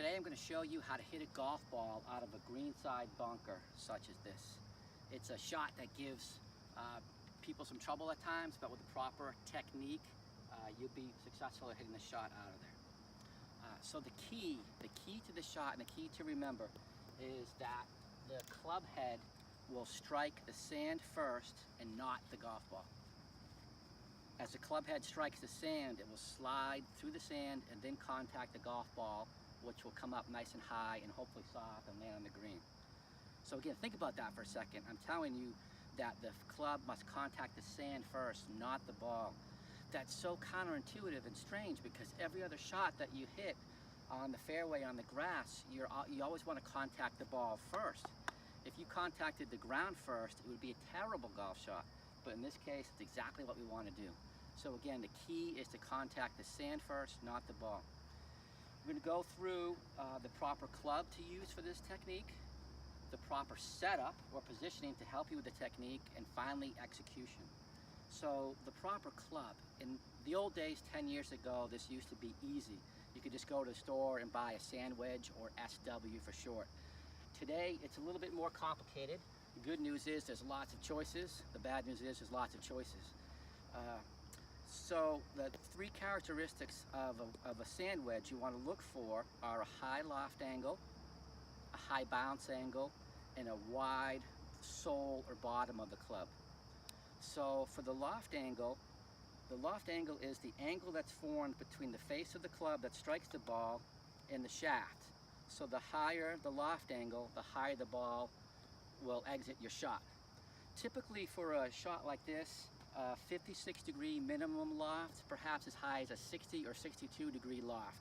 Today I'm going to show you how to hit a golf ball out of a greenside bunker such as this. It's a shot that gives people some trouble at times, but with the proper technique, you'll be successful at hitting the shot out of there. So the key to the shot and the key to remember is that the club head will strike the sand first and not the golf ball. As the club head strikes the sand, it will slide through the sand and then contact the golf ball, which will come up nice and high and hopefully soft and land on the green. So again, think about that for a second. I'm telling you that the club must contact the sand first, not the ball. That's so counterintuitive and strange because every other shot that you hit on the fairway, on the grass, you always want to contact the ball first. If you contacted the ground first, it would be a terrible golf shot. But in this case, it's exactly what we want to do. So again, the key is to contact the sand first, not the ball. We're going to go through the proper club to use for this technique, the proper setup or positioning to help you with the technique, and finally execution. So the proper club. In the old days, 10 years ago, this used to be easy. You could just go to the store and buy a sand wedge, or SW for short. Today, it's a little bit more complicated. The good news is there's lots of choices. The bad news is there's lots of choices. So the three characteristics of a sand wedge you want to look for are a high loft angle, a high bounce angle, and a wide sole or bottom of the club. So for the loft angle is the angle that's formed between the face of the club that strikes the ball and the shaft. So the higher the loft angle, the higher the ball will exit your shot. Typically for a shot like this, 56-degree minimum loft, perhaps as high as a 60 or 62-degree loft.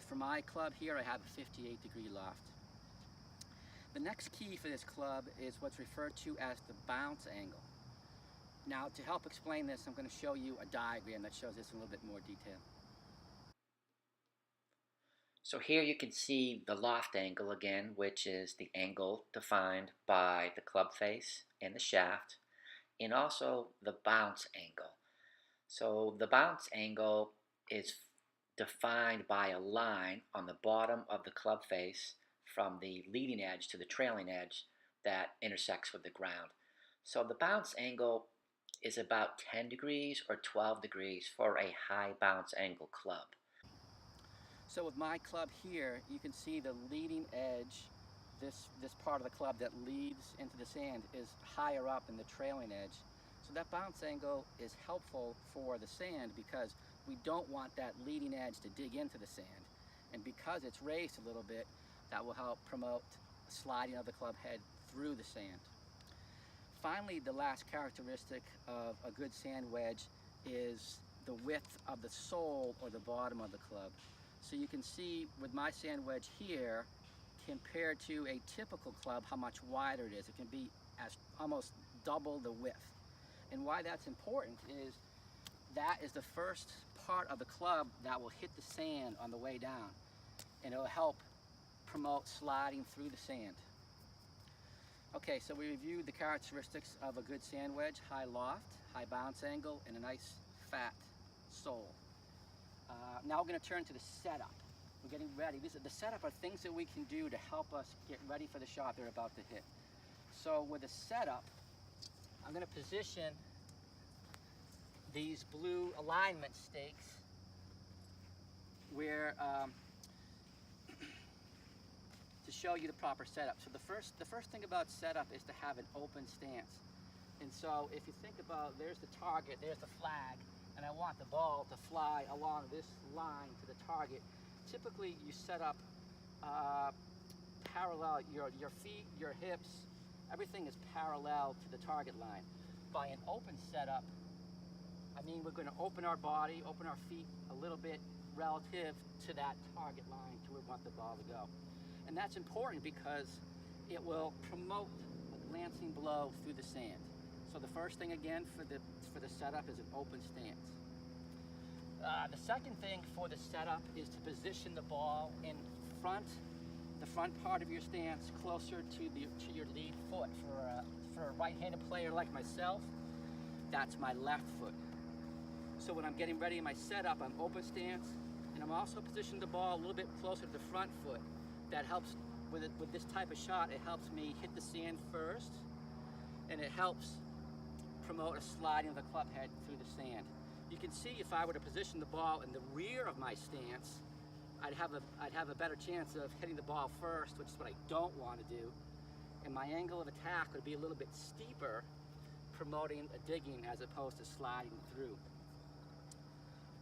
For my club here, I have a 58-degree loft. The next key for this club is what's referred to as the bounce angle. Now, to help explain this, I'm going to show you a diagram that shows this in a little bit more detail. So here you can see the loft angle again, which is the angle defined by the club face and the shaft, and also the bounce angle. So the bounce angle is defined by a line on the bottom of the club face from the leading edge to the trailing edge that intersects with the ground. So the bounce angle is about 10 degrees or 12 degrees for a high bounce angle club. So with my club here, you can see the leading edge, this part of the club that leads into the sand, is higher up than the trailing edge. So that bounce angle is helpful for the sand because we don't want that leading edge to dig into the sand. And because it's raised a little bit, that will help promote sliding of the club head through the sand. Finally, the last characteristic of a good sand wedge is the width of the sole or the bottom of the club. So you can see with my sand wedge here, compared to a typical club, how much wider it is. It can be as almost double the width. And why that's important is that is the first part of the club that will hit the sand on the way down, and it will help promote sliding through the sand. Okay, so we reviewed the characteristics of a good sand wedge: high loft, high bounce angle, and a nice fat sole. Now we're going to turn to the setup. We're getting ready. The setup are things that we can do to help us get ready for the shot they're about to hit. So with the setup, I'm going to position these blue alignment stakes where to show you the proper setup. So the first thing about setup is to have an open stance. And so if you think about, there's the target, there's the flag, and I want the ball to fly along this line to the target. Typically you set up parallel, your feet, your hips, everything is parallel to the target line. By an open setup, I mean we're going to open our body, open our feet a little bit relative to that target line to where we want the ball to go. And that's important because it will promote a glancing blow through the sand. So the first thing again for the setup is an open stance. The second thing for the setup is to position the ball in front, the front part of your stance, closer to your lead foot. For a right-handed player like myself, that's my left foot. So when I'm getting ready in my setup, I'm open stance, and I'm also positioning the ball a little bit closer to the front foot. That helps with this type of shot. It helps me hit the sand first, and it helps promote a sliding of the club head through the sand. You can see if I were to position the ball in the rear of my stance, I'd have a better chance of hitting the ball first, which is what I don't want to do. And my angle of attack would be a little bit steeper, promoting a digging as opposed to sliding through.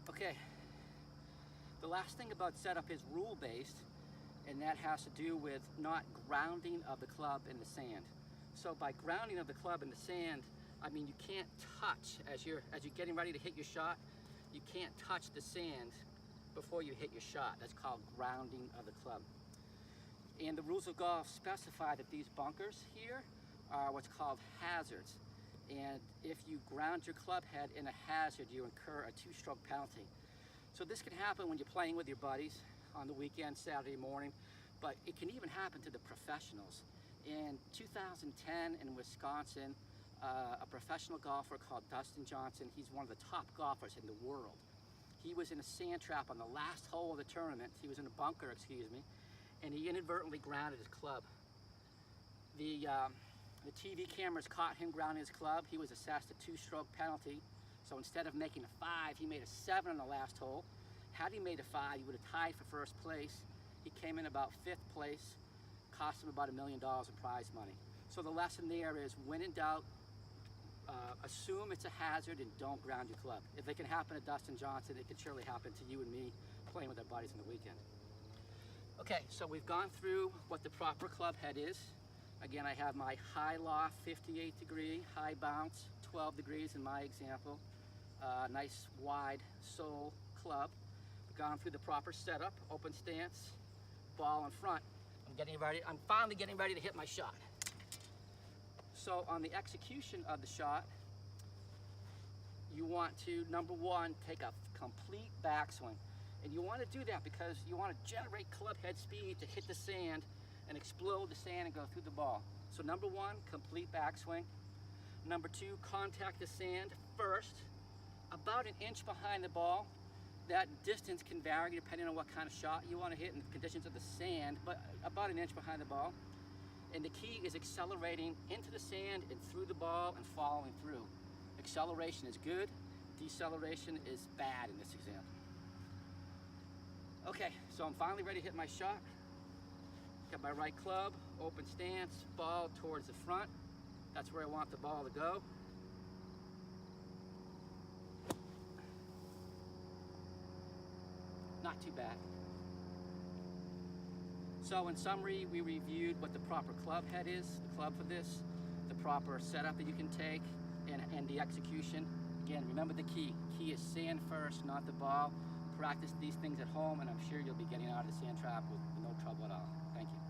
Okay, the last thing about setup is rule-based, and that has to do with not grounding of the club in the sand. So by grounding of the club in the sand, I mean you can't touch, as you're getting ready to hit your shot, you can't touch the sand before you hit your shot. That's called grounding of the club. And the rules of golf specify that these bunkers here are what's called hazards. And if you ground your club head in a hazard, you incur a 2-stroke penalty. So this can happen when you're playing with your buddies on the weekend, Saturday morning, but it can even happen to the professionals. In 2010 in Wisconsin, a professional golfer called Dustin Johnson, he's one of the top golfers in the world. He was in a sand trap on the last hole of the tournament. He was in a bunker, excuse me, and he inadvertently grounded his club. The TV cameras caught him grounding his club. He was assessed a 2-stroke penalty. So instead of making a 5, he made a 7 on the last hole. Had he made a 5, he would have tied for first place. He came in about 5th place, cost him about $1 million in prize money. So the lesson there is, when in doubt, assume it's a hazard and don't ground your club. If it can happen to Dustin Johnson, it can surely happen to you and me playing with our buddies on the weekend. Okay, so we've gone through what the proper club head is. Again, I have my high loft, 58 degree, high bounce, 12 degrees in my example. Nice wide sole club. We've gone through the proper setup, open stance, ball in front. I'm finally getting ready to hit my shot. So on the execution of the shot, you want to, number one, take a complete backswing. And you want to do that because you want to generate club head speed to hit the sand and explode the sand and go through the ball. So number one, complete backswing. Number two, contact the sand first, about 1 inch behind the ball. That distance can vary depending on what kind of shot you want to hit and the conditions of the sand, but about 1 inch behind the ball. And the key is accelerating into the sand and through the ball and following through. Acceleration is good, deceleration is bad in this example. Okay, so I'm finally ready to hit my shot. Got my right club, open stance, ball towards the front. That's where I want the ball to go. Not too bad. So in summary, we reviewed what the proper club head is, the club for this, the proper setup that you can take, and the execution. Again, remember the key. Key is sand first, not the ball. Practice these things at home, and I'm sure you'll be getting out of the sand trap with no trouble at all. Thank you.